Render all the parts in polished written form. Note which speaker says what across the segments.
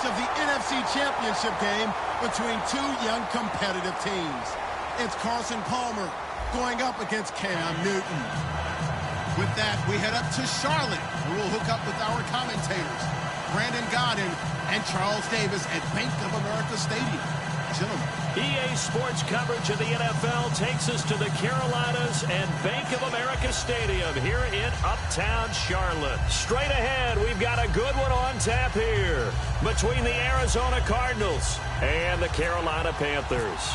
Speaker 1: rematch of the NFC Championship game between two young competitive teams. It's Carson Palmer going up against Cam Newton. With that, we head up to Charlotte, where we'll hook up with our commentators, Brandon Godden and Charles Davis at Bank of America Stadium. Gentlemen.
Speaker 2: EA Sports coverage of the NFL takes us to the Carolinas and Bank of America Stadium here in Uptown Charlotte. Straight ahead, we've got a good one on tap here between the Arizona Cardinals and the Carolina Panthers.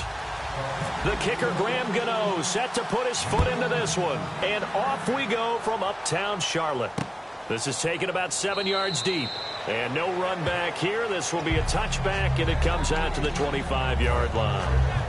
Speaker 2: The kicker, Graham Gano, set to put his foot into this one. And off we go from Uptown Charlotte. This is taken about 7 yards deep. And no run back here. This will be a touchback, and it comes out to the 25-yard line.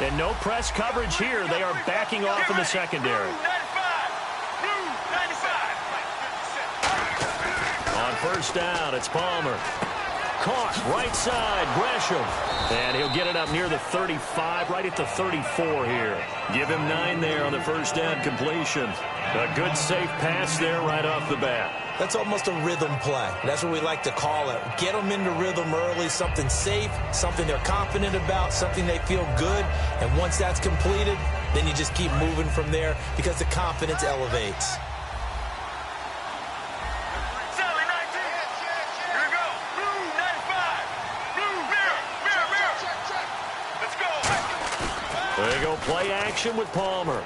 Speaker 2: And no press coverage here. They are backing off in the secondary. On first down, it's Palmer. Caught, right side, Gresham. And he'll get it up near the 35, right at the 34 here. Give him 9 there on the first down completion. A good, safe pass there right off the bat.
Speaker 3: That's almost a rhythm play. That's what we like to call it. Get them into rhythm early, something safe, something they're confident about, something they feel good. And once that's completed, then you just keep moving from there because the confidence elevates.
Speaker 2: There you go, play action with Palmer.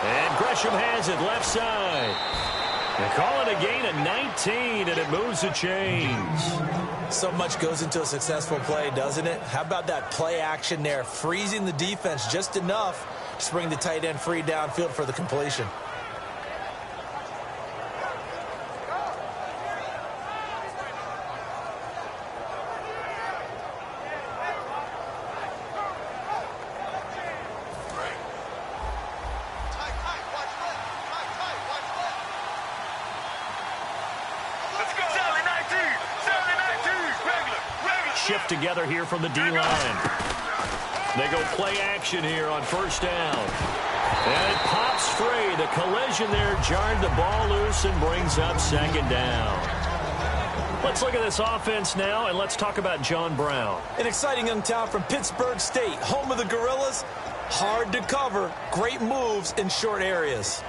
Speaker 2: And Gresham has it left side. They call it a gain of 19, and it moves the chains.
Speaker 3: So much goes into a successful play, doesn't it? How about that play action there, freezing the defense just enough to bring the tight end free downfield for the completion.
Speaker 2: shift together here from the D-line. They go play action here on first down. And it pops free. The collision there jarred the ball loose and brings up second down. Let's look at this offense now, and let's talk about John Brown.
Speaker 3: An exciting young talent from Pittsburgh State, home of the Gorillas. Hard to cover. Great moves in short areas.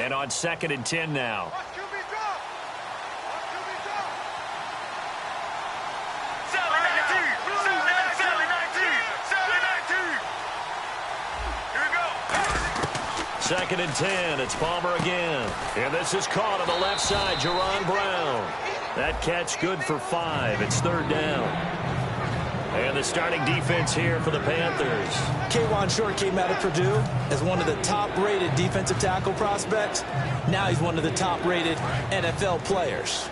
Speaker 2: And on 2nd and 10 now. Second and 10, it's Palmer again. And this is caught on the left side, Jerron Brown. That catch good for 5. It's 3rd down. And the starting defense here for the Panthers.
Speaker 3: K'Wan Short came out of Purdue as one of the top-rated defensive tackle prospects. Now he's one of the top-rated NFL players.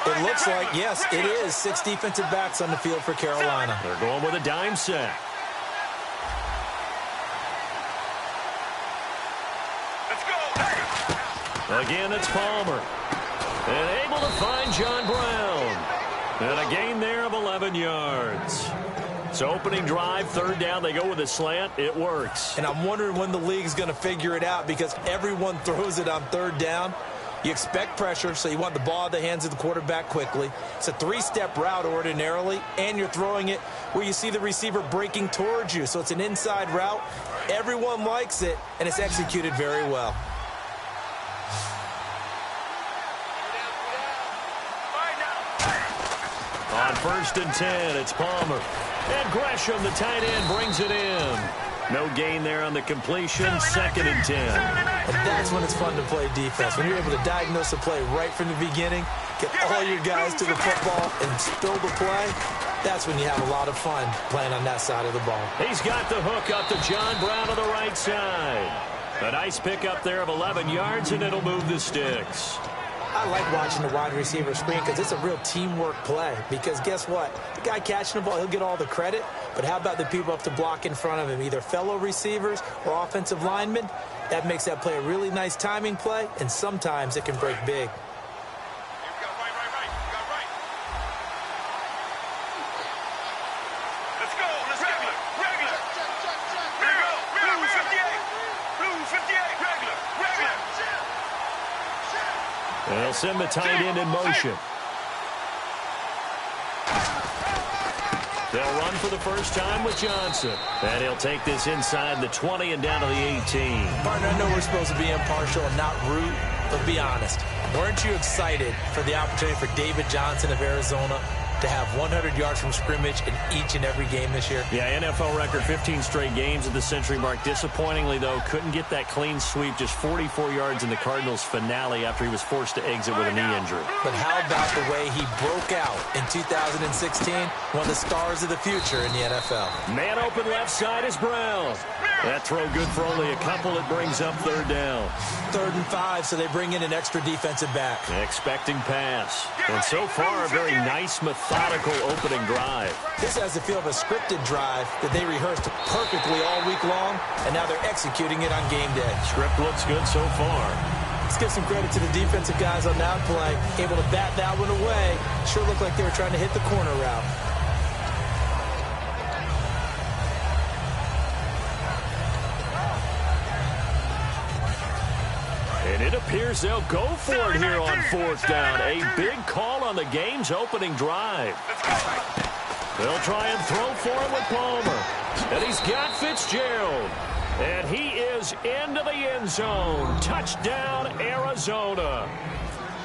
Speaker 3: It looks like, yes, it is 6 defensive backs on the field for Carolina.
Speaker 2: They're going with a dime set.
Speaker 4: Let's go.
Speaker 2: Again, it's Palmer. And able to find John Brown. And a gain there of 11 yards. So opening drive, 3rd down, they go with a slant. It works.
Speaker 3: And I'm wondering when the league's going to figure it out because everyone throws it on 3rd down. You expect pressure, so you want the ball in the hands of the quarterback quickly. It's a 3-step route ordinarily, and you're throwing it where you see the receiver breaking towards you. So it's an inside route. Everyone likes it, and it's executed very well.
Speaker 2: On 1st and 10, it's Palmer. And Gresham, the tight end, brings it in. No gain there on the completion. 2nd and 10.
Speaker 3: And that's when it's fun to play defense. When you're able to diagnose a play right from the beginning, get all your guys to the football, and spill the play, that's when you have a lot of fun playing on that side of the ball.
Speaker 2: He's got the hook up to John Brown on the right side. A nice pickup there of 11 yards, and it'll move the sticks.
Speaker 3: I like watching the wide receiver screen because it's a real teamwork play. Because guess what? The guy catching the ball, he'll get all the credit. But how about the people up to block in front of him, either fellow receivers or offensive linemen? That makes that play a really nice timing play, and sometimes it can break big.
Speaker 4: Let's go. Let's regular. Regular. Here we go. Blue 58. Blue 58. Regular.
Speaker 2: They'll send the tight end in motion. They'll run for the first time with Johnson. And he'll take this inside the 20 and down to the 18.
Speaker 3: Partner, I know we're supposed to be impartial and not root, but be honest. Weren't you excited for the opportunity for David Johnson of Arizona to have 100 yards from scrimmage in each and every game this year?
Speaker 2: Yeah, NFL record, 15 straight games at the century mark. Disappointingly, though, couldn't get that clean sweep, just 44 yards in the Cardinals' finale after he was forced to exit with a knee injury.
Speaker 3: But how about the way he broke out in 2016? One of the stars of the future in the NFL.
Speaker 2: Man open left side is Brown. That throw good for only a couple. It brings up 3rd down.
Speaker 3: 3rd and 5, so they bring in an extra defensive back.
Speaker 2: Expecting pass. And so far, a very nice, methodical opening drive.
Speaker 3: This has the feel of a scripted drive that they rehearsed perfectly all week long, and now they're executing it on game day.
Speaker 2: Script looks good so far.
Speaker 3: Let's give some credit to the defensive guys on that play. Able to bat that one away. Sure looked like they were trying to hit the corner route.
Speaker 2: And it appears they'll go for it here on 4th down. A big call on the game's opening drive. They'll try and throw for it with Palmer. And he's got Fitzgerald. And he is into the end zone. Touchdown, Arizona.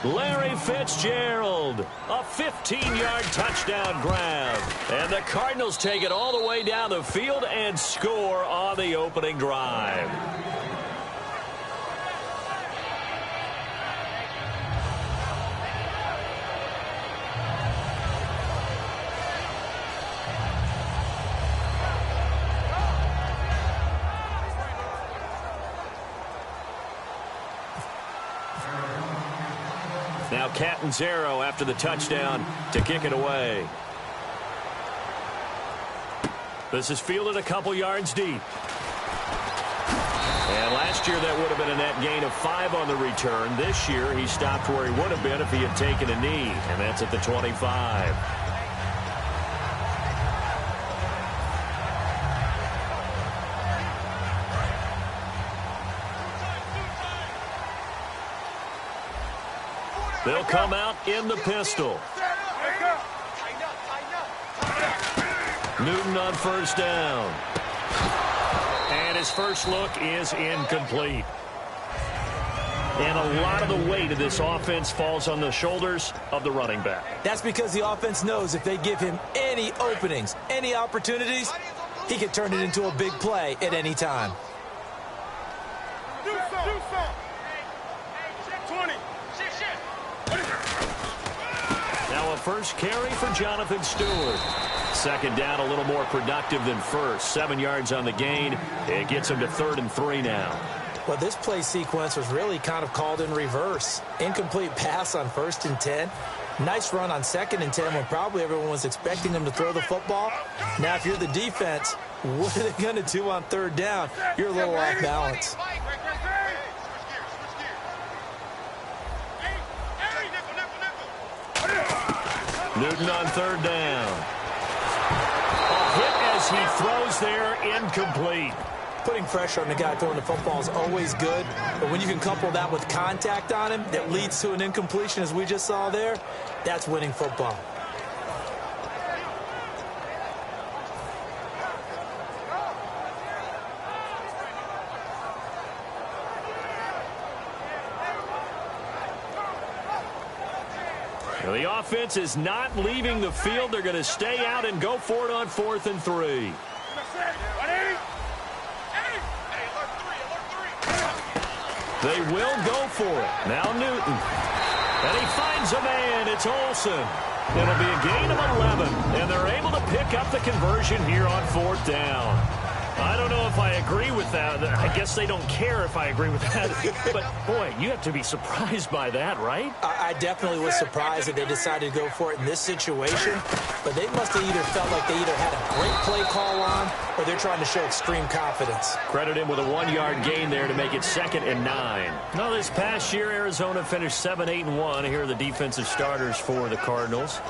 Speaker 2: Larry Fitzgerald, a 15-yard touchdown grab. And the Cardinals take it all the way down the field and score on the opening drive. Now Catanzaro after the touchdown to kick it away. This is fielded a couple yards deep. And last year that would have been a net gain of 5 on the return. This year he stopped where he would have been if he had taken a knee, and that's at the 25. They'll come out in the pistol. Newton on first down. And his first look is incomplete. And a lot of the weight of this offense falls on the shoulders of the running back.
Speaker 3: That's because the offense knows if they give him any openings, any opportunities, he can turn it into a big play at any time.
Speaker 2: Now a first carry for Jonathan Stewart. Second down, a little more productive than first. 7 yards on the gain. It gets him to 3rd and 3 now.
Speaker 3: Well, this play sequence was really kind of called in reverse. Incomplete pass on 1st and 10. Nice run on 2nd and 10 when probably everyone was expecting him to throw the football. Now, if you're the defense, what are they going to do on 3rd down? You're a little off balance.
Speaker 2: Newton on 3rd down. A hit as he throws there, incomplete.
Speaker 3: Putting pressure on the guy throwing the football is always good, but when you can couple that with contact on him that leads to an incompletion, as we just saw there, that's winning football.
Speaker 2: Now the offense is not leaving the field. They're going to stay out and go for it on 4th and 3. They will go for it. Now Newton. And he finds a man. It's Olsen. It'll be a gain of 11. And they're able to pick up the conversion here on 4th down. I don't know if I agree with that. I guess they don't care if I agree with that. But, boy, you have to be surprised by that, right?
Speaker 3: I definitely was surprised that they decided to go for it in this situation. But they must have either felt like they either had a great play call on or they're trying to show extreme confidence.
Speaker 2: Credit him with a 1-yard gain there to make it 2nd and 9. Now, this past year, Arizona finished 7-8-1. Here are the defensive starters for the Cardinals.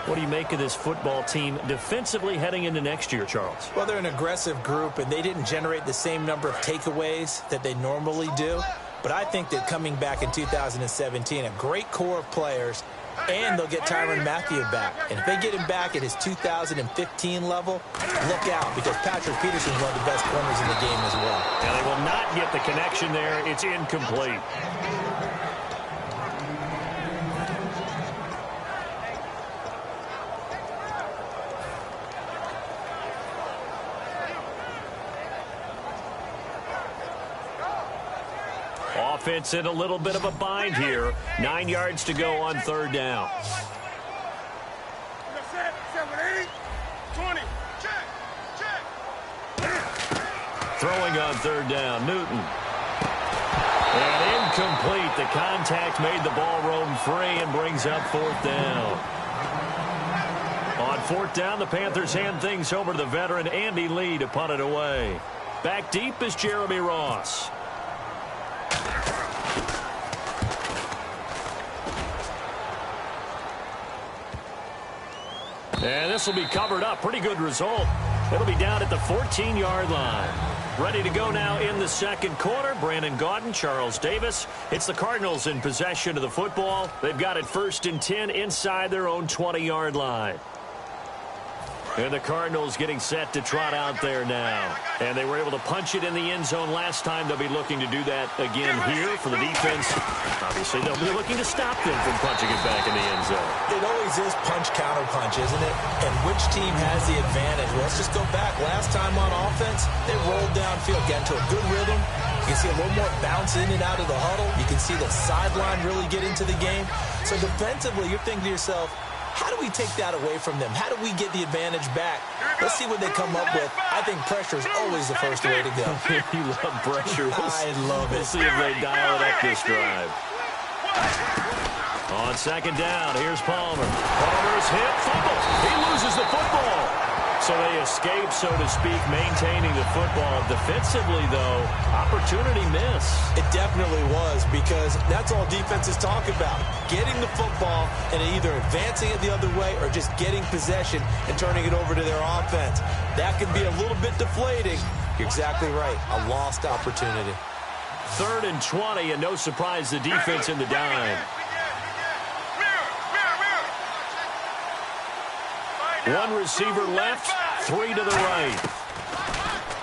Speaker 2: What do you make of this football team defensively heading into next year, Charles?
Speaker 3: Well, they're an aggressive group, and they didn't generate the same number of takeaways that they normally do. But I think that coming back in 2017, a great core of players, and they'll get Tyrann Mathieu back. And if they get him back at his 2015 level, look out, because Patrick Peterson's one of the best corners in the game as well.
Speaker 2: And they will not get the connection there. It's incomplete. Offense in a little bit of a bind here. 9 yards to go on 3rd down. Throwing on 3rd down, Newton. And incomplete. The contact made the ball roam free and brings up 4th down. On 4th down, the Panthers hand things over to the veteran Andy Lee to punt it away. Back deep is Jeremy Ross. And this will be covered up. Pretty good result. It'll be down at the 14-yard line. Ready to go now in the 2nd quarter. Brandon Gaudin, Charles Davis. It's the Cardinals in possession of the football. They've got it 1st and 10 inside their own 20-yard line. And the Cardinals getting set to trot out there now. And they were able to punch it in the end zone last time. They'll be looking to do that again here for the defense. Obviously, they'll be looking to stop them from punching it back in the end zone.
Speaker 3: It always is punch-counter-punch, isn't it? And which team has the advantage? Well, let's just go back. Last time on offense, they rolled downfield, got into a good rhythm. You can see a little more bounce in and out of the huddle. You can see the sideline really get into the game. So defensively, you're thinking to yourself, how do we take that away from them? How do we get the advantage back? Let's see what they come up with. I think pressure is always the first way to go.
Speaker 2: You love pressure.
Speaker 3: I love it.
Speaker 2: We'll see if they dial it up this drive. On On second down, here's Palmer. Palmer's hit, fumble. He loses the football. So they escape, so to speak, maintaining the football. Defensively, though, opportunity miss.
Speaker 3: It definitely was, because that's all defenses talk about. Getting the football and either advancing it the other way or just getting possession and turning it over to their offense. That can be a little bit deflating. You're exactly right. A lost opportunity.
Speaker 2: 3rd and 20, and no surprise, the defense in the dime. One receiver left, 3 to the right.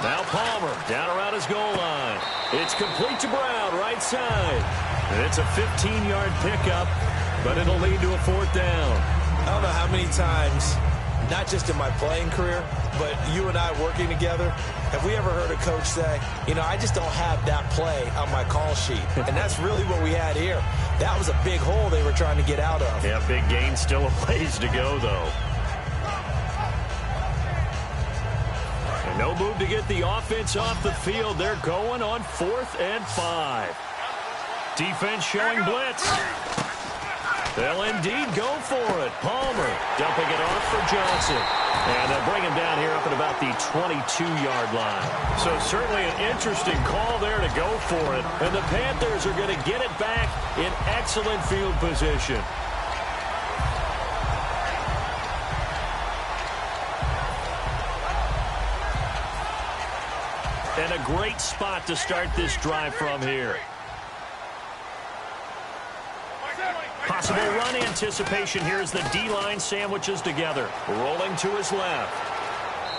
Speaker 2: Now Palmer down around his goal line. It's complete to Brown, right side. And it's a 15-yard pickup, but it'll lead to a 4th down.
Speaker 3: I don't know how many times, not just in my playing career, but you and I working together, have we ever heard a coach say, you know, I just don't have that play on my call sheet. And that's really what we had here. That was a big hole they were trying to get out of.
Speaker 2: Yeah, big gain, still a ways to go, though. And no move to get the offense off the field. They're going on 4th and 5. Defense showing blitz. They'll indeed go for it. Palmer dumping it off for Johnson. And they'll bring him down here up at about the 22-yard line. So certainly an interesting call there to go for it. And the Panthers are going to get it back in excellent field position. And a great spot to start this drive from here. Possible run anticipation. Here's the D-line sandwiches together. Rolling to his left.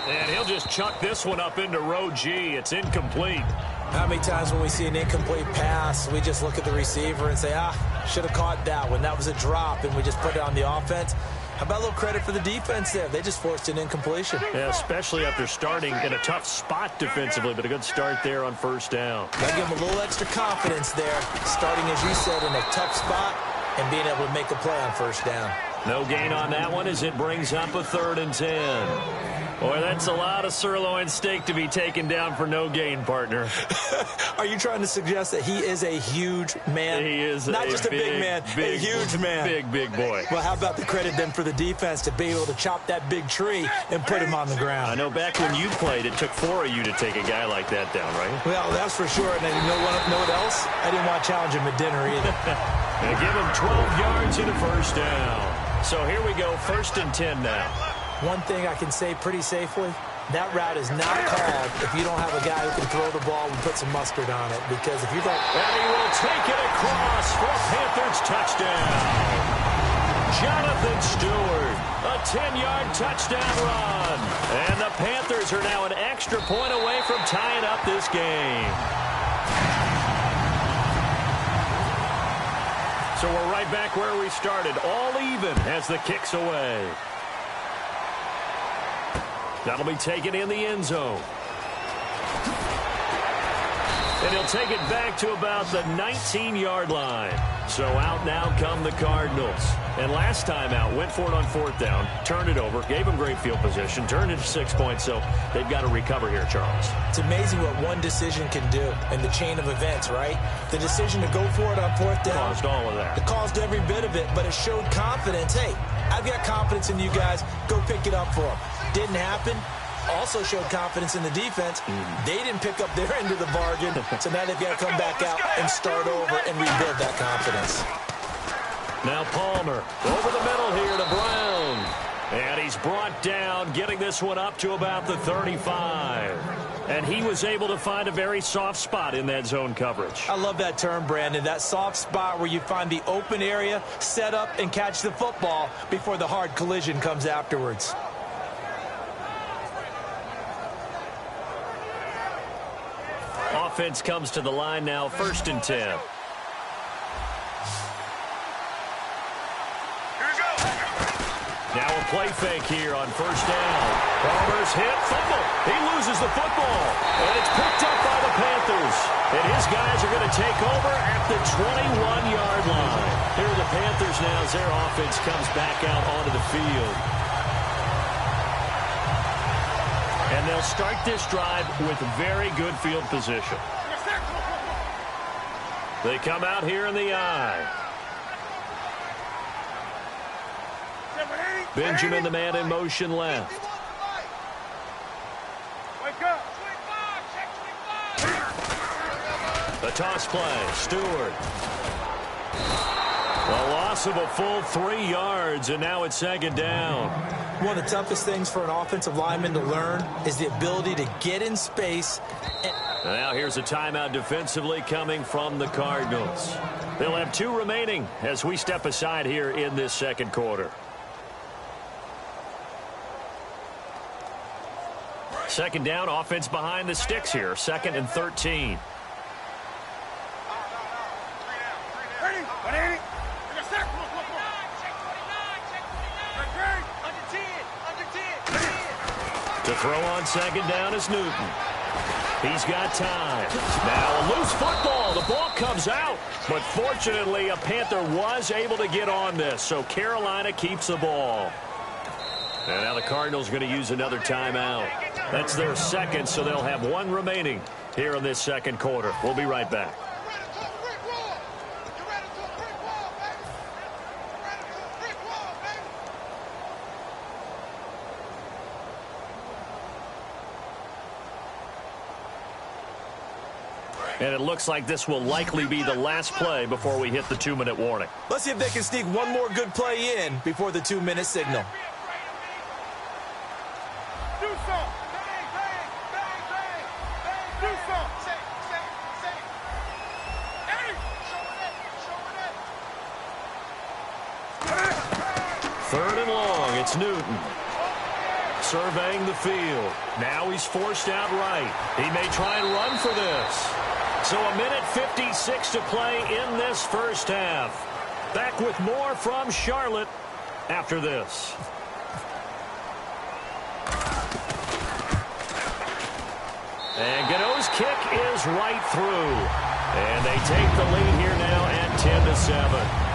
Speaker 2: And he'll just chuck this one up into row G. It's incomplete.
Speaker 3: How many times when we see an incomplete pass, we just look at the receiver and say, should have caught that one. That was a drop, and we just put it on the offense. How about a little credit for the defense there? They just forced an incompletion.
Speaker 2: Yeah, especially after starting in a tough spot defensively, but a good start there on 1st down.
Speaker 3: I'll give them a little extra confidence there, starting, as you said, in a tough spot and being able to make a play on 1st down.
Speaker 2: No gain on that one as it brings up a 3rd and 10. Boy, that's a lot of sirloin steak to be taken down for no gain, partner.
Speaker 3: Are you trying to suggest that he is a huge man?
Speaker 2: He is
Speaker 3: not just a big man, a huge man.
Speaker 2: Big boy.
Speaker 3: Well, how about the credit then for the defense to be able to chop that big tree and put him on the ground?
Speaker 2: I know back when you played, it took 4 of you to take a guy like that down, right?
Speaker 3: Well, that's for sure. And you know what else? I didn't want to challenge him at dinner either.
Speaker 2: And give him 12 yards and a 1st down. So here we go, 1st and 10 now.
Speaker 3: One thing I can say pretty safely, that route is not called if you don't have a guy who can throw the ball and put some mustard on it. Because if you don't...
Speaker 2: And he will take it across for a Panthers touchdown. Jonathan Stewart, a 10-yard touchdown run. And the Panthers are now an extra point away from tying up this game. So we're right back where we started, all even as the kick's away. That'll be taken in the end zone. And he'll take it back to about the 19-yard line. So out now come the Cardinals. And last time out, went for it on 4th down, turned it over, gave them great field position, turned it to 6 points, so they've got to recover here, Charles.
Speaker 3: It's amazing what one decision can do in the chain of events, right? The decision to go for it on 4th down.
Speaker 2: Caused all of that.
Speaker 3: It caused every bit of it, but it showed confidence. Hey, I've got confidence in you guys. Go pick it up for them. Didn't happen. Also showed confidence in the defense. They didn't pick up their end of the bargain, so now they've got to come back out and start over and rebuild that confidence.
Speaker 2: Now Palmer over the middle here to Brown. And he's brought down, getting this one up to about the 35. And he was able to find a very soft spot in that zone coverage.
Speaker 3: I love that term, Brandon. That soft spot where you find the open area, set up, and catch the football before the hard collision comes afterwards.
Speaker 2: Offense comes to the line now, 1st and 10. Now a play fake here on 1st down. Palmer's hit, fumble. He loses the football. And it's picked up by the Panthers. And his guys are going to take over at the 21-yard line. Here are the Panthers now as their offense comes back out onto the field. And they'll start this drive with very good field position. They come out here in the I. Benjamin, the man in motion left.
Speaker 4: Wake up.
Speaker 2: The toss play. Stewart. A loss of a full 3 yards, and now it's second down.
Speaker 3: One of the toughest things for an offensive lineman to learn is the ability to get in space.
Speaker 2: Now here's a timeout defensively coming from the Cardinals. They'll have 2 remaining as we step aside here in this second quarter. Second down, offense behind the sticks here. 2nd and 13. To throw on second down is Newton. He's got time. Now a loose football. The ball comes out. But fortunately, a Panther was able to get on this. So Carolina keeps the ball. And now the Cardinals are going to use another timeout. That's their second, so they'll have 1 remaining here in this second quarter. We'll be right back. And it looks like this will likely be the last play before we hit the 2-minute warning.
Speaker 3: Let's see if they can sneak one more good play in before the 2-minute signal.
Speaker 4: Do something. Bang, bang, bang, bang, bang. Do something. Hey, show it.
Speaker 2: 3rd and long. It's Newton. Surveying the field. Now he's forced out right. He may try and run for this. So a minute 56 to play in this first half. Back with more from Charlotte after this. And Godot's kick is right through. And they take the lead here now at 10-7.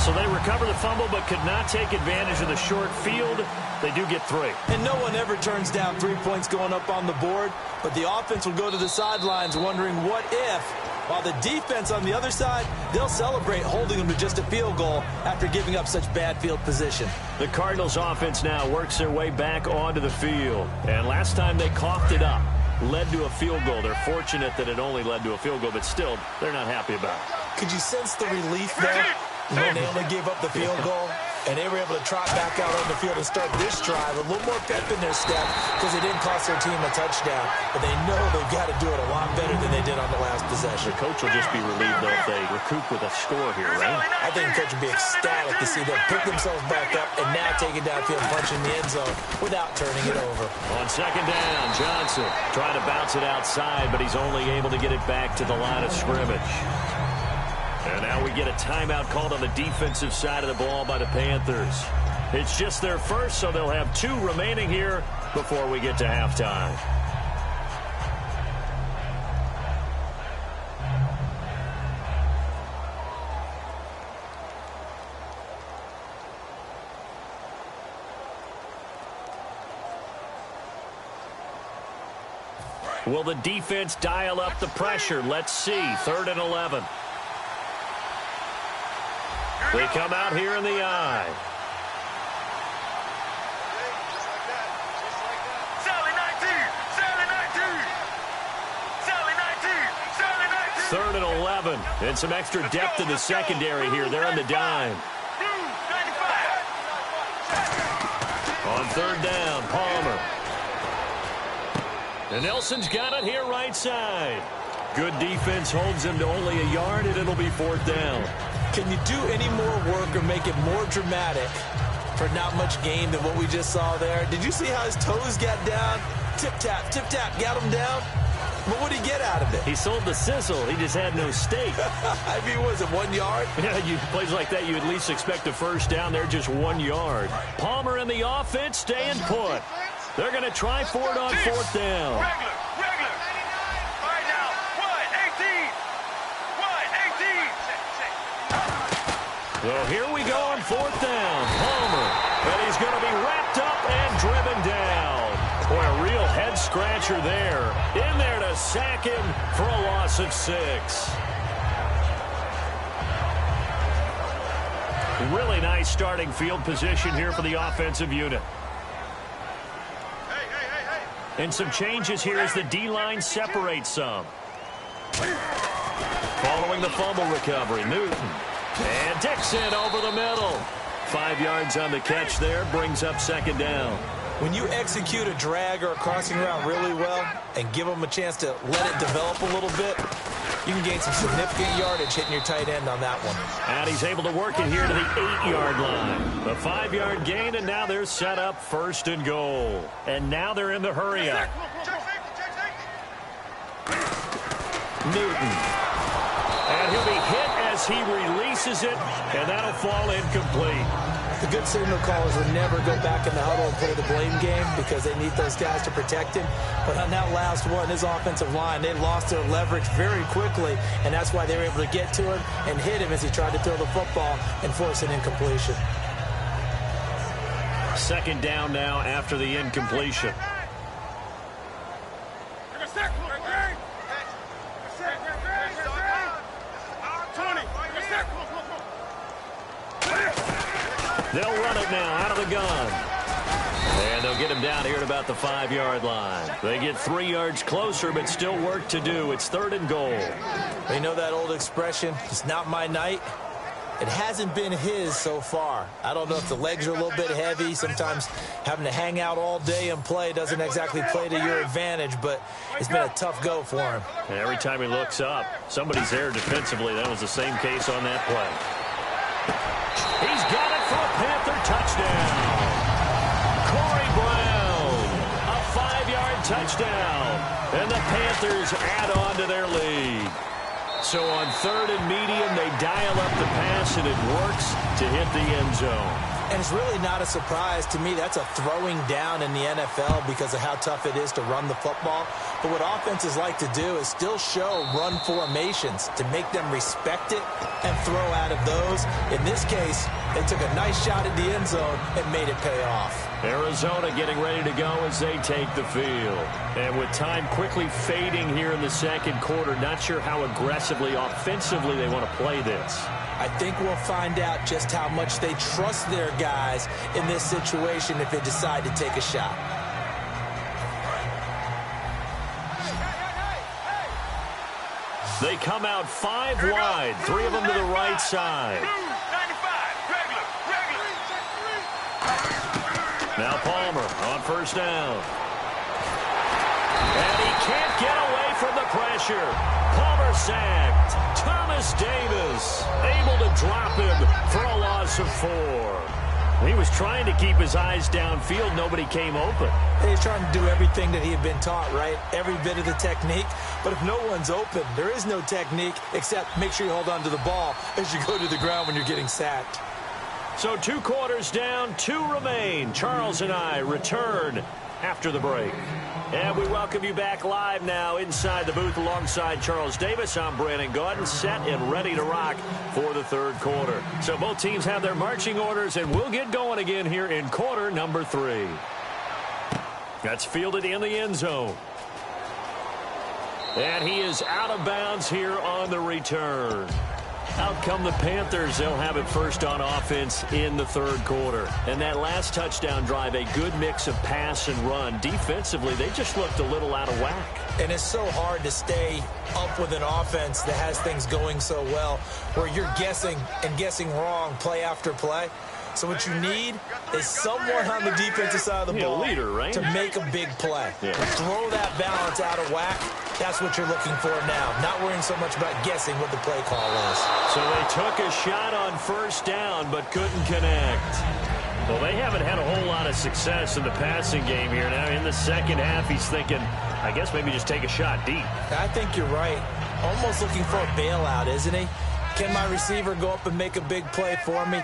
Speaker 2: So they recover the fumble but could not take advantage of the short field. They do get 3.
Speaker 3: And no one ever turns down 3 points going up on the board, but the offense will go to the sidelines wondering what if, while the defense on the other side, they'll celebrate holding them to just a field goal after giving up such bad field position.
Speaker 2: The Cardinals offense now works their way back onto the field. And last time they coughed it up, led to a field goal. They're fortunate that it only led to a field goal, but still, they're not happy about it.
Speaker 3: Could you sense the relief there when they only gave up the field goal? And they were able to trot back out on the field and start this drive. A little more pep in their step because it didn't cost their team a touchdown. But they know they've got to do it a lot better than they did on the last possession.
Speaker 2: The coach will just be relieved, though, if they recoup with a score here, right?
Speaker 3: I think the coach will be ecstatic to see them pick themselves back up and now take it downfield, punching the end zone without turning it over.
Speaker 2: On second down, Johnson trying to bounce it outside, but he's only able to get it back to the line of scrimmage. And now we get a timeout called on the defensive side of the ball by the Panthers. It's just their first, so they'll have 2 remaining here before we get to halftime. Will the defense dial up the pressure? Let's see. 3rd and 11. They come out here in the eye.
Speaker 4: Sally 19. Sally 19. Sally 19. Sally 19.
Speaker 2: 3rd and 11. And some extra depth in the secondary here. They're on the dime. On 3rd down, Palmer. And Nelson's got it here right side. Good defense holds him to only a yard, and it'll be 4th down.
Speaker 3: Can you do any more work or make it more dramatic for not much gain than what we just saw there? Did you see how his toes got down? Tip-tap, got him down. But what did he get out of it?
Speaker 2: He sold the sizzle. He just had no steak.
Speaker 3: I mean, was it 1 yard?
Speaker 2: Yeah, plays like that, you at least expect a first down. They're just 1 yard. Palmer and the offense staying put. They're going to try for it on 4th down.
Speaker 4: Regular. Right now. 1-18.
Speaker 2: Well, here we go on 4th down. Palmer. And he's going to be wrapped up and driven down. Boy, a real head-scratcher there. In there to sack him for a loss of 6. Really nice starting field position here for the offensive unit. And some changes here as the D-line separates some. Following the fumble recovery, Newton. And Dixon over the middle. 5 yards on the catch there, brings up second down.
Speaker 3: When you execute a drag or a crossing route really well and give them a chance to let it develop a little bit, you can gain some significant yardage hitting your tight end on that one.
Speaker 2: And he's able to work it here to the 8-yard line. The 5-yard gain, and now they're set up 1st and goal. And now they're in the hurry up. Newton. And he'll be hit as he releases it, and that'll fall incomplete.
Speaker 3: The good signal callers would never go back in the huddle and play the blame game because they need those guys to protect him. But on that last one, his offensive line, they lost their leverage very quickly, and that's why they were able to get to him and hit him as he tried to throw the football and force an incompletion.
Speaker 2: Second down now after the incompletion. They'll run it now out of the gun. And they'll get him down here at about the 5-yard line. They get 3 yards closer, but still work to do. It's 3rd and goal.
Speaker 3: You know that old expression, it's not my night? It hasn't been his so far. I don't know if the legs are a little bit heavy. Sometimes having to hang out all day and play doesn't exactly play to your advantage, but it's been a tough go for him.
Speaker 2: And every time he looks up, somebody's there defensively. That was the same case on that play. He's got it for a Panther touchdown. Corey Brown, a 5-yard touchdown. And the Panthers add on to their lead. So on 3rd and medium, they dial up the pass, and it works to hit the end zone.
Speaker 3: And it's really not a surprise to me. That's a throwing down in the NFL because of how tough it is to run the football. But what offenses like to do is still show run formations to make them respect it and throw out of those. In this case, they took a nice shot at the end zone and made it pay off.
Speaker 2: Arizona getting ready to go as they take the field. And with time quickly fading here in the second quarter, not sure how aggressively, offensively they want to play this.
Speaker 3: I think we'll find out just how much they trust their guys in this situation if they decide to take a shot.
Speaker 2: They come out 5 wide, 3 of them to the right side. Now Palmer on 1st down. And he can't get away from the pressure. Palmer sacked. Thomas Davis able to drop him for a loss of 4. He was trying to keep his eyes downfield. Nobody came open.
Speaker 3: He's trying to do everything that he had been taught, right? Every bit of the technique. But if no one's open, there is no technique except make sure you hold on to the ball as you go to the ground when you're getting sacked.
Speaker 2: So 2 quarters down, 2 remain. Charles and I return after the break. And we welcome you back live now inside the booth alongside Charles Davis. I'm Brandon Gaudin, set and ready to rock for the 3rd quarter. So both teams have their marching orders, and we'll get going again here in quarter number 3. That's fielded in the end zone. And he is out of bounds here on the return. Out come the Panthers. They'll have it first on offense in the 3rd quarter. And that last touchdown drive, a good mix of pass and run. Defensively, they just looked a little out of whack.
Speaker 3: And it's so hard to stay up with an offense that has things going so well, where you're guessing and guessing wrong play after play. So what you need is someone on the defensive side of the ball
Speaker 2: leader, right?
Speaker 3: to make a big play.
Speaker 2: Yeah.
Speaker 3: Throw that balance out of whack. That's what you're looking for now. Not worrying so much about guessing what the play call is.
Speaker 2: So they took a shot on 1st down but couldn't connect. Well, they haven't had a whole lot of success in the passing game here. Now in the second half, he's thinking, I guess maybe just take a shot deep.
Speaker 3: I think you're right. Almost looking for a bailout, isn't he? Can my receiver go up and make a big play for me?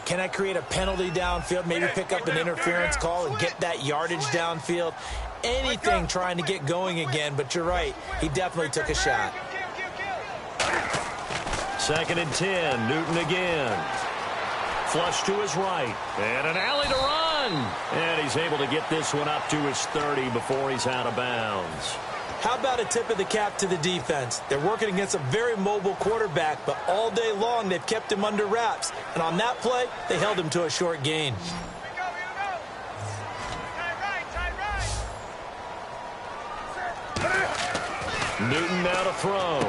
Speaker 3: Can I create a penalty downfield, maybe pick up an interference call and get that yardage downfield? Anything trying to get going again, but you're right. He definitely took a shot.
Speaker 2: 2nd and 10, Newton again. Flush to his right, and an alley to run. And he's able to get this one up to his 30 before he's out of bounds.
Speaker 3: How about a tip of the cap to the defense? They're working against a very mobile quarterback, but all day long they've kept him under wraps. And on that play, they held him to a short gain.
Speaker 2: Newton now to throw.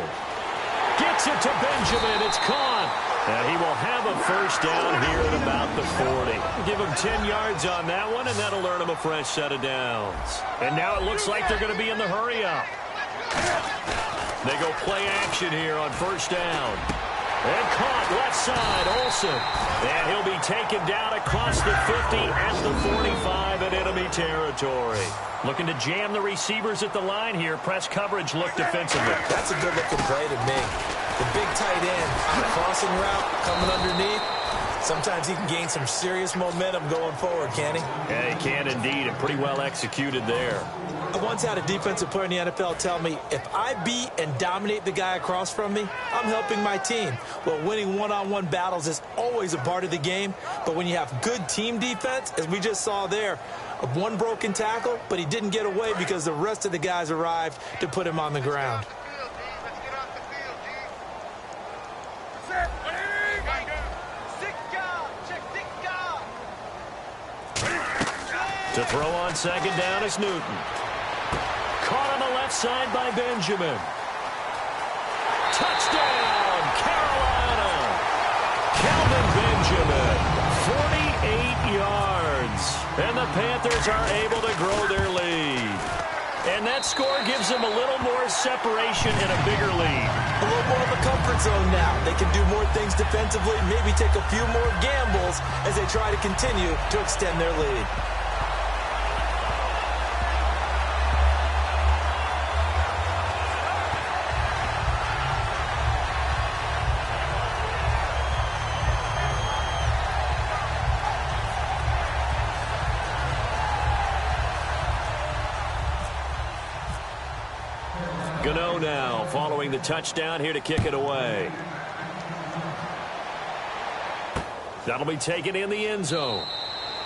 Speaker 2: Gets it to Benjamin. It's caught. And he will have a first down here at about the 40. Give him 10 yards on that one, and that'll earn him a fresh set of downs. And now it looks like they're going to be in the hurry-up. They go play action here on first down. And caught left side, Olsen. And he'll be taken down across the 50 at the 45 in enemy territory. Looking to jam the receivers at the line here. Press coverage look defensively.
Speaker 3: That's a good-looking play to me. The big tight end on a crossing route coming underneath. Sometimes he can gain some serious momentum going forward, can he?
Speaker 2: Yeah, he can indeed, and pretty well executed there.
Speaker 3: I once had a defensive player in the NFL tell me, if I beat and dominate the guy across from me, I'm helping my team. Well, winning one-on-one battles is always a part of the game, but when you have good team defense, as we just saw there, one broken tackle, but he didn't get away because the rest of the guys arrived to put him on the ground.
Speaker 2: To throw on second down is Newton. Caught on the left side by Benjamin. Touchdown, Carolina. Calvin Benjamin, 48 yards. And the Panthers are able to grow their lead. And that score gives them a little more separation and a bigger lead.
Speaker 3: A little more of a comfort zone now. They can do more things defensively, maybe take a few more gambles as they try to continue to extend their lead.
Speaker 2: Gano now following the touchdown here to kick it away. That'll be taken in the end zone.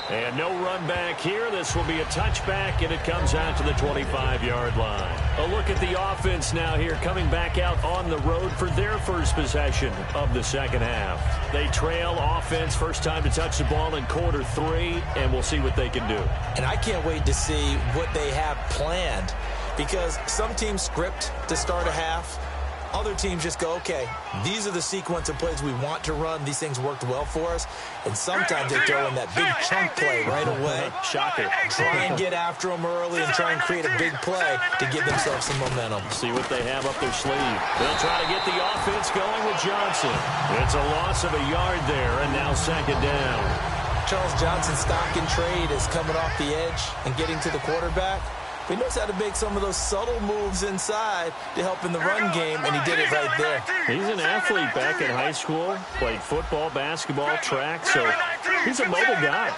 Speaker 2: And no run back here. This will be a touchback, and it comes out to the 25-yard line. A look at the offense now here, coming back out on the road for their first possession of the second half. They trail offense, first time to touch the ball in quarter 3, and we'll see what they can do.
Speaker 3: And I can't wait to see what they have planned, because some teams script to start a half. Other teams just go, okay, these are the sequence of plays we want to run. These things worked well for us. And sometimes they throw in that big chunk play right away.
Speaker 2: Shocker.
Speaker 3: Try and get after them early and try and create a big play to give themselves some momentum.
Speaker 2: See what they have up their sleeve. They'll try to get the offense going with Johnson. It's a loss of a yard there, and now second down.
Speaker 3: Charles Johnson's stock and trade is coming off the edge and getting to the quarterback. He knows how to make some of those subtle moves inside to help in the run game, and he did it right there.
Speaker 2: He's an athlete back in high school, played football, basketball, track, so he's a mobile guy.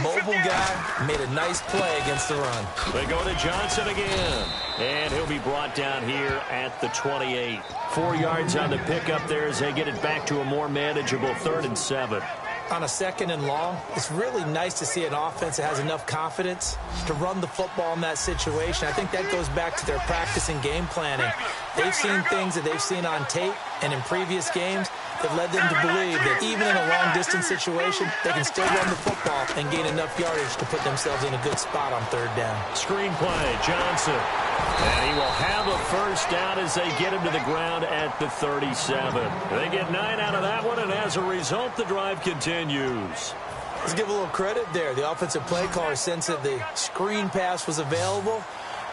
Speaker 3: Mobile guy, made a nice play against the run.
Speaker 2: They go to Johnson again, and he'll be brought down here at the 28. 4 yards on the pickup there as they get it back to a more manageable 3rd and 7.
Speaker 3: On a 2nd and long, it's really nice to see an offense that has enough confidence to run the football in that situation. I think that goes back to their practice and game planning. They've seen things that they've seen on tape and in previous games that led them to believe that even in a long-distance situation, they can still run the football and gain enough yardage to put themselves in a good spot on 3rd down.
Speaker 2: Screen play, Johnson. And he will have a first down as they get him to the ground at the 37. They get 9 out of that one, and as a result, the drive continues.
Speaker 3: Let's give a little credit there. The offensive play caller sensed that the screen pass was available.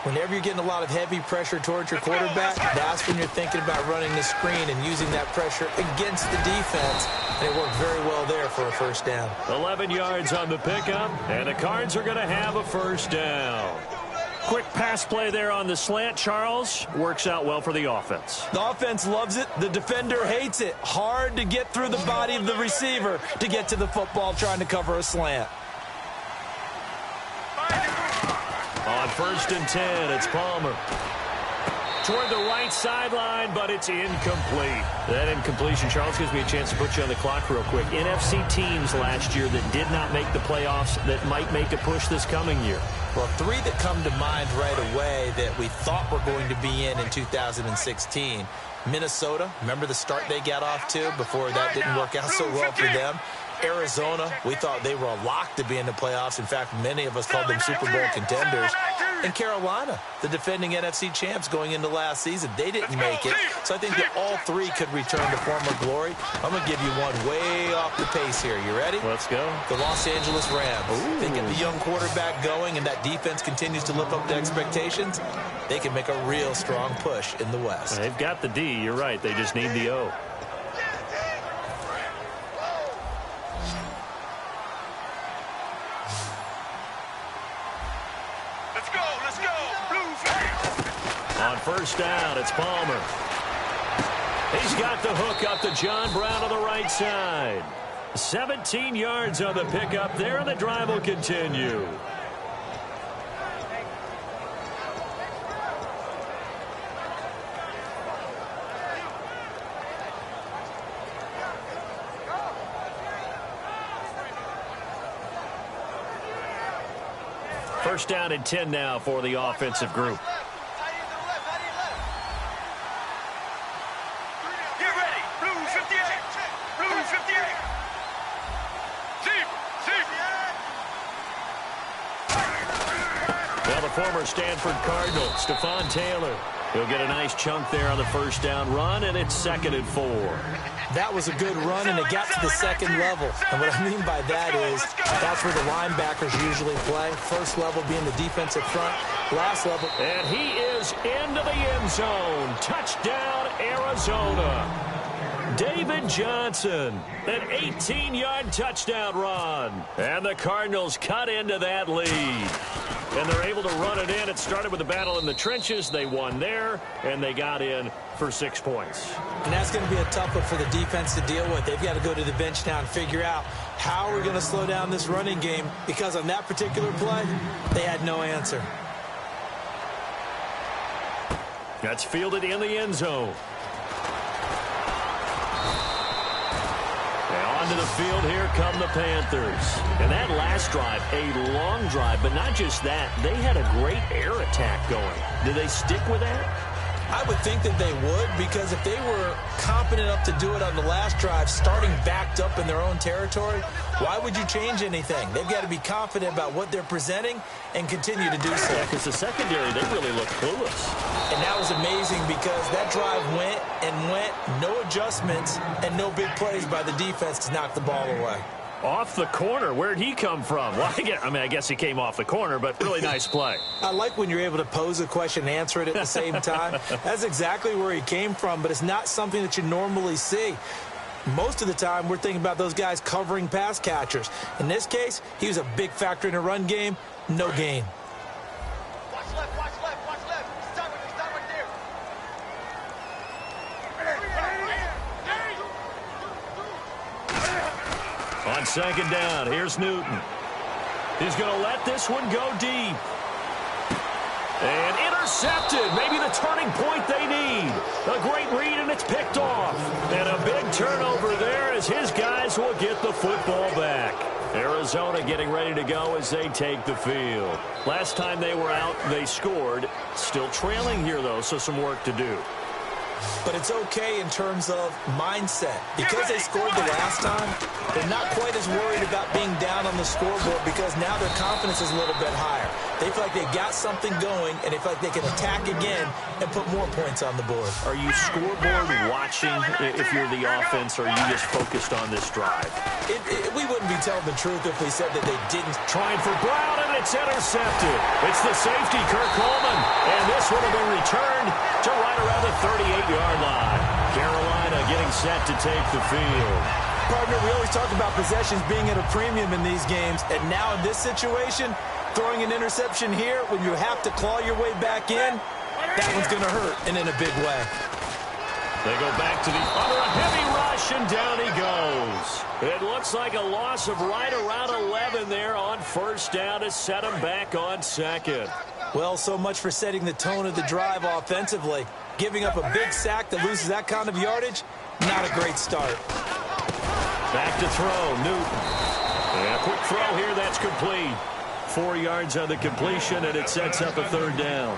Speaker 3: Whenever you're getting a lot of heavy pressure towards your quarterback, that's when you're thinking about running the screen and using that pressure against the defense. And it worked very well there for a first down.
Speaker 2: 11 yards on the pickup, and the Cards are going to have a first down. Quick pass play there on the slant, Charles. Works out well for the offense.
Speaker 3: The offense loves it. The defender hates it. Hard to get through the body of the receiver to get to the football trying to cover a slant.
Speaker 2: On 1st and 10, it's Palmer. toward the right sideline, but it's incomplete. That incompletion, Charles, gives me a chance to put you on the clock real quick. NFC teams last year that did not make the playoffs that might make a push this coming year.
Speaker 3: Well, three that come to mind right away that we thought were going to be in 2016. Minnesota, remember the start they got off to before that didn't work out so well for them. Arizona, we thought they were a lock to be in the playoffs. In fact, many of us called them Super Bowl contenders. And Carolina, the defending NFC champs going into last season, they didn't make it. So I think that all three could return to former glory. I'm going to give you one way off the pace here. You ready?
Speaker 2: Let's go.
Speaker 3: The Los Angeles Rams.
Speaker 2: Ooh.
Speaker 3: They get the young quarterback going, and that defense continues to live up to expectations. They can make a real strong push in the West.
Speaker 2: They've got the D. You're right. They just need the O. On first down, it's Palmer. He's got the hook up to John Brown on the right side. 17 yards on the pickup there, and the drive will continue. First down and 10 now for the offensive group.
Speaker 4: Get ready. Blue 58. Blue 58.
Speaker 2: Well, the former Stanford Cardinal, Stephon Taylor. He'll get a nice chunk there on the first down run, and it's 2nd and 4.
Speaker 3: That was a good run, and it got to the second level. And what I mean by that is that's where the linebackers usually play. First level being the defensive front. Last level.
Speaker 2: And he is into the end zone. Touchdown, Arizona. David Johnson, an 18-yard touchdown run. And the Cardinals cut into that lead. And they're able to run it in. It started with a battle in the trenches. They won there, and they got in for 6 points.
Speaker 3: And that's going to be a tough one for the defense to deal with. They've got to go to the bench now and figure out how we're going to slow down this running game, because on that particular play, they had no answer.
Speaker 2: That's fielded in the end zone. Onto the field, here come the Panthers. And that last drive, a long drive, but not just that, they had a great air attack going. Do they stick with that?
Speaker 3: I would think that they would, because if they were competent enough to do it on the last drive, starting backed up in their own territory, why would you change anything? They've got to be confident about what they're presenting and continue to do so.
Speaker 2: Yeah, because the secondary, they really look clueless.
Speaker 3: And that was amazing, because that drive went and went, no adjustments and no big plays by the defense to knock the ball away.
Speaker 2: Off the corner. Where'd he come from? Well, I guess he came off the corner, but really nice play.
Speaker 3: I like when you're able to pose a question and answer it at the same time. That's exactly where he came from, but it's not something that you normally see. Most of the time, we're thinking about those guys covering pass catchers. In this case, he was a big factor in the run game. No gain.
Speaker 4: Watch left, watch left, watch left. Stop right there.
Speaker 2: On second down, here's Newton. He's going to let this one go deep. And intercepted. Maybe the turning point they need. A great read, and it's picked off. And a big turnover there as his guys will get the football back. Arizona getting ready to go as they take the field. Last time they were out, they scored. Still trailing here, though, so some work to do.
Speaker 3: But it's okay in terms of mindset. Because they scored the last time, they're not quite as worried about being down on the scoreboard, because now their confidence is a little bit higher. They feel like they've got something going, and they feel like they can attack again and put more points on the board.
Speaker 2: Are you scoreboard watching if you're the offense, or are you just focused on this drive?
Speaker 3: We wouldn't be telling the truth if we said that they didn't.
Speaker 2: Trying for Brown, and it's intercepted. It's the safety, Kirk Coleman, and this would have been returned to right around the 38-yard line. Carolina getting set to take the field.
Speaker 3: Partner, we always talk about possessions being at a premium in these games, and now in this situation, throwing an interception here when you have to claw your way back in, that one's going to hurt, and in a big way.
Speaker 2: They go back to the under a heavy rush, and down he goes. It looks like a loss of right around 11 there on first down to set him back on second.
Speaker 3: Well, so much for setting the tone of the drive offensively. Giving up a big sack that loses that kind of yardage, not a great start.
Speaker 2: Back to throw, Newton. And a quick throw here, that's complete. 4 yards on the completion, and it sets up a third down.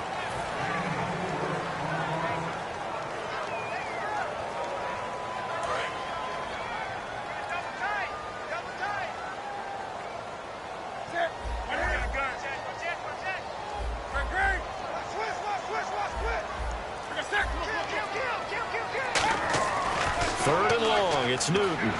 Speaker 2: Third and long, it's Newton.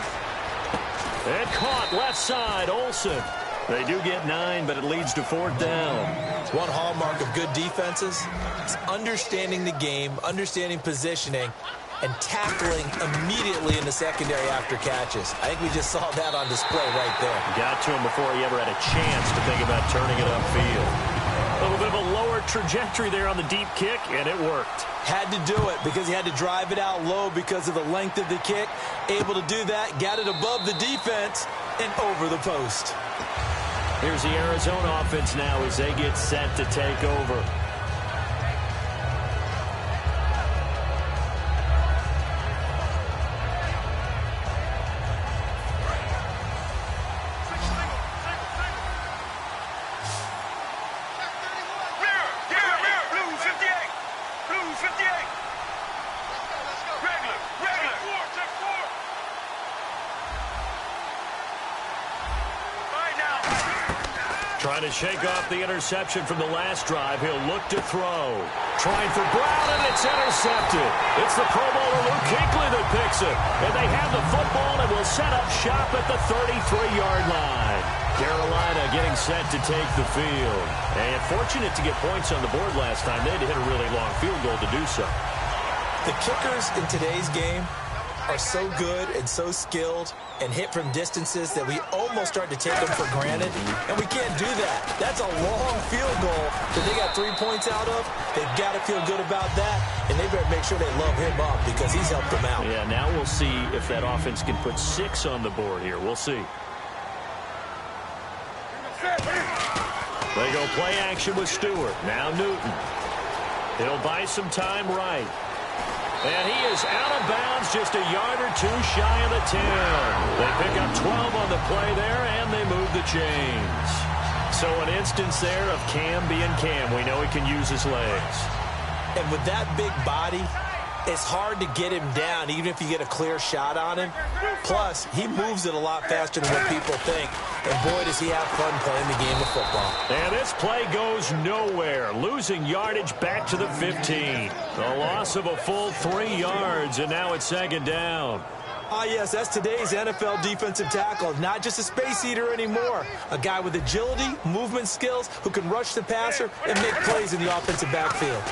Speaker 2: And caught left side, Olsen. They do get 9, but it leads to fourth down.
Speaker 3: One hallmark of good defenses is understanding the game, understanding positioning, and tackling immediately in the secondary after catches. I think we just saw that on display right there.
Speaker 2: Got to him before he ever had a chance to think about turning it upfield. A little bit of a lower trajectory there on the deep kick, and it worked.
Speaker 3: Had to do it because he had to drive it out low because of the length of the kick. Able to do that, got it above the defense, and over the post.
Speaker 2: Here's the Arizona offense now as they get set to take over. Trying to shake off the interception from the last drive. He'll look to throw. Trying for Brown, and it's intercepted. It's the Pro Bowler Luke Kuechly that picks it. And they have the football and will set up shop at the 33-yard line. Carolina getting set to take the field. And fortunate to get points on the board last time. They had to hit a really long field goal to do so.
Speaker 3: The kickers in today's game are so good and so skilled and hit from distances that we almost start to take them for granted, and we can't do that. That's a long field goal that they got 3 points out of. They've got to feel good about that, and they better make sure they love him up because he's helped them out.
Speaker 2: Yeah, now we'll see if that offense can put 6 on the board here. We'll see. They go play action with Stewart. Now Newton. He'll buy some time right. And he is out of bounds, just a yard or two shy of the 10. They pick up 12 on the play there, and they move the chains. So an instance there of Cam being Cam. We know he can use his legs.
Speaker 3: And with that big body, it's hard to get him down, even if you get a clear shot on him. Plus, he moves it a lot faster than what people think. And boy, does he have fun playing the game of football.
Speaker 2: And this play goes nowhere. Losing yardage back to the 15. The loss of a full 3 yards, and now it's second down.
Speaker 3: Ah, yes, that's today's NFL defensive tackle. Not just a space eater anymore. A guy with agility, movement skills, who can rush the passer and make plays in the offensive backfield.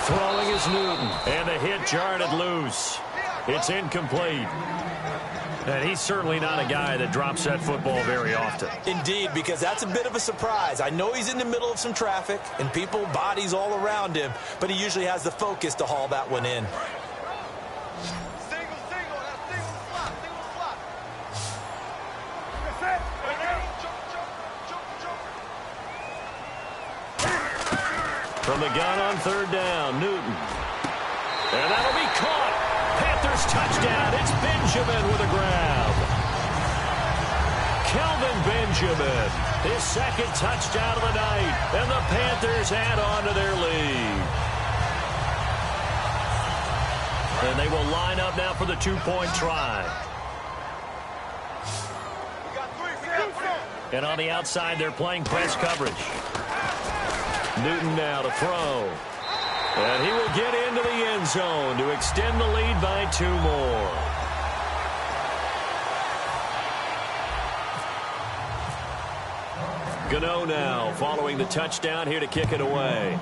Speaker 2: Throwing is Newton, and the hit jarred it loose. It's incomplete. And he's certainly not a guy that drops that football very often.
Speaker 3: Indeed, because that's a bit of a surprise. I know he's in the middle of some traffic and people, bodies all around him, but he usually has the focus to haul that one in.
Speaker 2: From the gun on third down, Newton. And that'll be caught. Panthers touchdown. It's Benjamin with a grab. Kelvin Benjamin, his second touchdown of the night. And the Panthers add on to their lead. And they will line up now for the 2-point try. And on the outside, they're playing press coverage. Newton now to throw. And he will get into the end zone to extend the lead by 2 more. Gano now following the touchdown here to kick it away.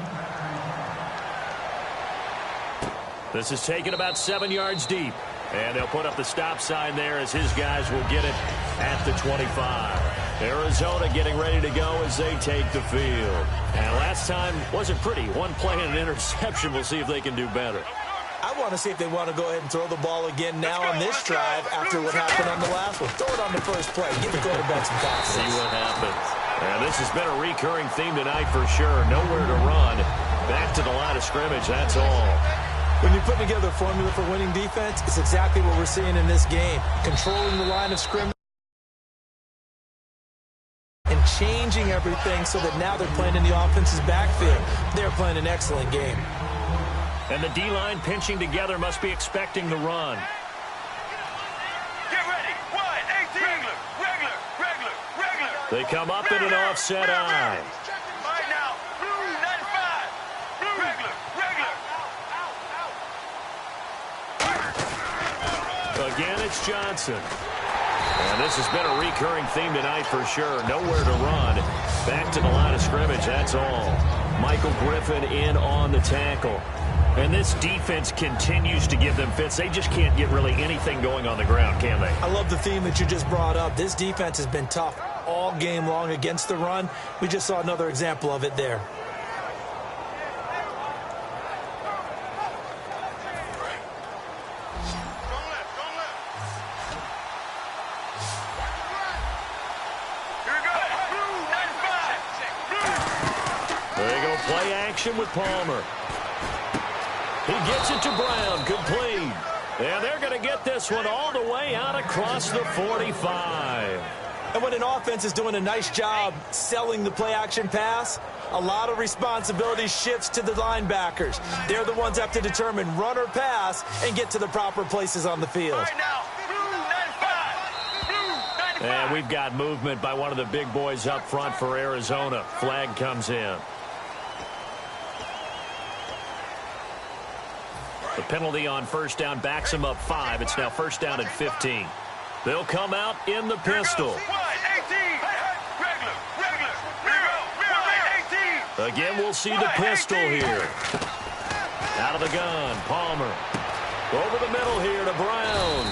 Speaker 2: This is taken about 7 yards deep. And they'll put up the stop sign there as his guys will get it at the 25. Arizona getting ready to go as they take the field. And last time wasn't pretty. One play and an interception. We'll see if they can do better.
Speaker 3: I want to see if they want to go ahead and throw the ball again now on this drive after what happened on the last one. Throw it on the first play. Give the quarterback some confidence.
Speaker 2: See what happens. And this has been a recurring theme tonight for sure. Nowhere to run. Back to the line of scrimmage, that's all.
Speaker 3: When you put together a formula for winning defense, it's exactly what we're seeing in this game. Controlling the line of scrimmage and changing everything so that now they're playing in the offense's backfield. They're playing an excellent game.
Speaker 2: And the D-line pinching together must be expecting the run.
Speaker 4: Get ready. 1, 18. Regular.
Speaker 2: They come up in an offset eye.
Speaker 4: All right now. Blue 95. Blue. Regular.
Speaker 2: Again, it's Johnson. And this has been a recurring theme tonight for sure. Nowhere to run. Back to the line of scrimmage, that's all. Michael Griffin in on the tackle. And this defense continues to give them fits. They just can't get really anything going on the ground, can they?
Speaker 3: I love the theme that you just brought up. This defense has been tough all game long against the run. We just saw another example of it there.
Speaker 2: Play action with Palmer. He gets it to Brown. Complete. And they're going to get this one all the way out across the 45.
Speaker 3: And when an offense is doing a nice job selling the play action pass, a lot of responsibility shifts to the linebackers. They're the ones that have to determine run or pass and get to the proper places on the field.
Speaker 4: All right now. Blue 95.
Speaker 2: And we've got movement by one of the big boys up front for Arizona. Flag comes in. The penalty on first down backs him up 5. It's now first down and 15. They'll come out in the pistol.
Speaker 4: 1, 18. Regular. 18.
Speaker 2: Again, we'll see the pistol here. Out of the gun, Palmer. Over the middle here to Brown.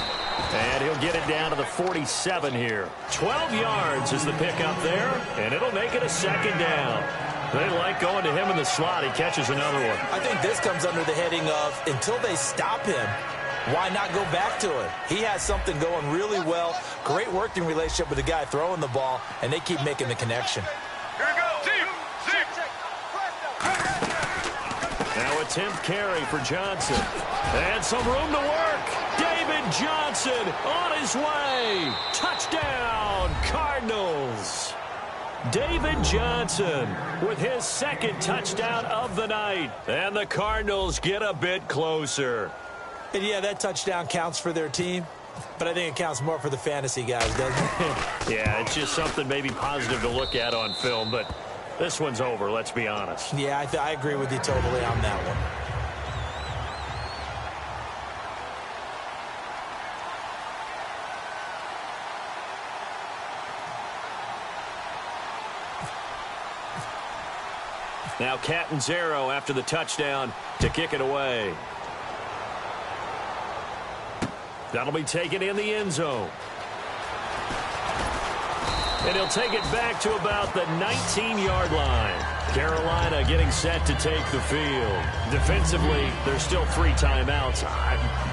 Speaker 2: And he'll get it down to the 47 here. 12 yards is the pickup there, and it'll make it a second down. They like going to him in the slot. He catches another one.
Speaker 3: I think this comes under the heading of until they stop him, why not go back to it? He has something going really well. Great working relationship with the guy throwing the ball, and they keep making the connection.
Speaker 4: Here we go.
Speaker 2: Now a 10th carry for Johnson. And some room to work. David Johnson on his way. Touchdown, Cardinals. David Johnson with his second touchdown of the night. And the Cardinals get a bit closer.
Speaker 3: And yeah, that touchdown counts for their team, but I think it counts more for the fantasy guys, doesn't it?
Speaker 2: Yeah, it's just something maybe positive to look at on film, but this one's over, let's be honest.
Speaker 3: Yeah, I agree with you totally on that one.
Speaker 2: Now Catanzaro after the touchdown to kick it away. That'll be taken in the end zone. And he'll take it back to about the 19-yard line. Carolina getting set to take the field. Defensively, there's still 3 timeouts.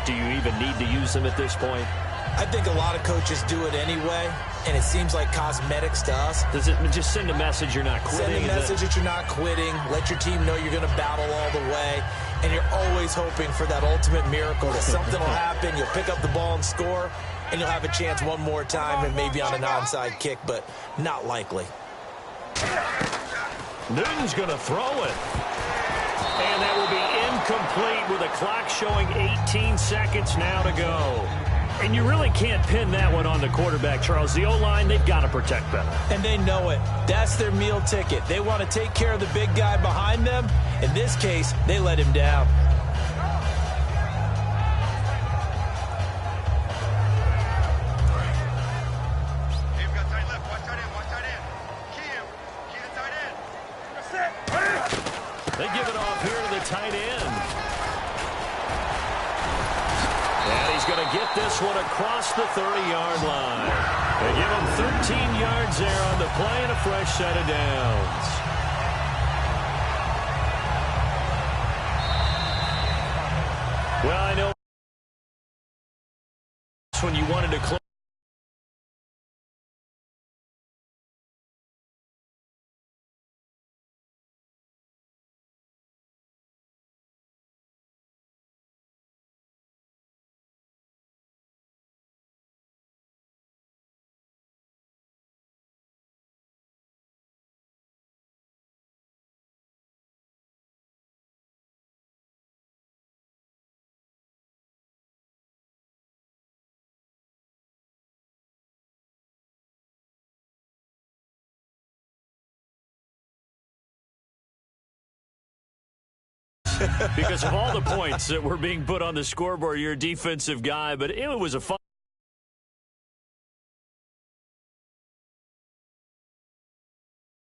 Speaker 2: Do you even need to use them at this point?
Speaker 3: I think a lot of coaches do it anyway, and it seems like cosmetics to us.
Speaker 2: Does it just send a message you're not quitting?
Speaker 3: Send a message that you're not quitting. Let your team know you're going to battle all the way. And you're always hoping for that ultimate miracle that something will happen. You'll pick up the ball and score, and you'll have a chance one more time and maybe on an onside kick, but not likely.
Speaker 2: Newton's going to throw it. And that will be incomplete with a clock showing 18 seconds now to go. And you really can't pin that one on the quarterback, Charles. The O-line, they've got to protect better.
Speaker 3: And they know it. That's their meal ticket. They want to take care of the big guy behind them. In this case, they let him down.
Speaker 2: They give it off here to the tight end. And he's going to get this one across the 30-yard line. They give him 13 yards there on the play and a fresh set of downs. Well, I know when you wanted to close. because of all the points that were being put on the scoreboard. You're a defensive guy, but it was a fun